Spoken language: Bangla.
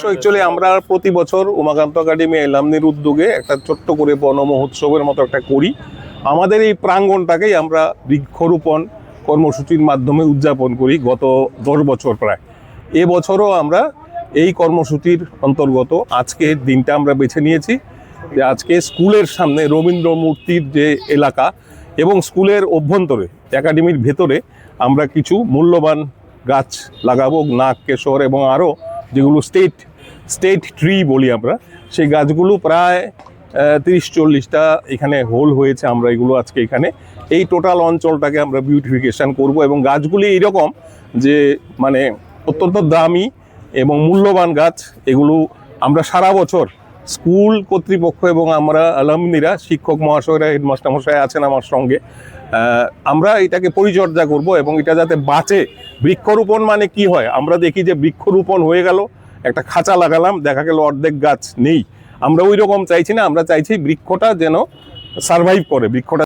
অ্যাকচুয়ালি আমরা প্রতি বছর উমাকান্ত একাডেমি এলামনির উদ্যোগে একটা ছোট্ট করে বন মহোৎসবের মতো একটা করি। আমাদের এই প্রাঙ্গণটাকেই আমরা বৃক্ষরোপণ কর্মসূচির মাধ্যমে উদযাপন করি গত 10 বছর প্রায়। এবছরও আমরা এই কর্মসূচির অন্তর্গত আজকের দিনটা আমরা বেছে নিয়েছি যে আজকে স্কুলের সামনে রবীন্দ্র মূর্তির যে এলাকা এবং স্কুলের অভ্যন্তরে একাডেমির ভেতরে আমরা কিছু মূল্যবান গাছ লাগাবো, নাগ, কেশর এবং আরও যেগুলো স্টেট ট্রি বলি আমরা, সেই গাছগুলো প্রায় 30-40টা এখানে হোল হয়েছে। আমরা এগুলো আজকে এখানে এই টোটাল অঞ্চলটাকে আমরা বিউটিফিকেশান করব এবং গাছগুলি এইরকম যে মানে অত্যন্ত দামি এবং মূল্যবান গাছ। এগুলো আমরা সারা বছর স্কুল কর্তৃপক্ষ এবং আমরা অ্যালামনিরা, শিক্ষক মহাশয়রা, হেডমাস্টার মশাই আছেন আমার সঙ্গে, আমরা এটাকে পরিচর্যা করব এবং এটা যাতে বাঁচে। বৃক্ষরোপণ মানে কি হয়, আমরা দেখি যে বৃক্ষরোপণ হয়ে গেল, একটা খাঁচা লাগালাম, দেখা গেল অর্ধেক গাছ নেই। আমরা ওই রকম চাইছি না, আমরা চাইছি বৃক্ষটা যেন সারভাইভ করে, বৃক্ষটা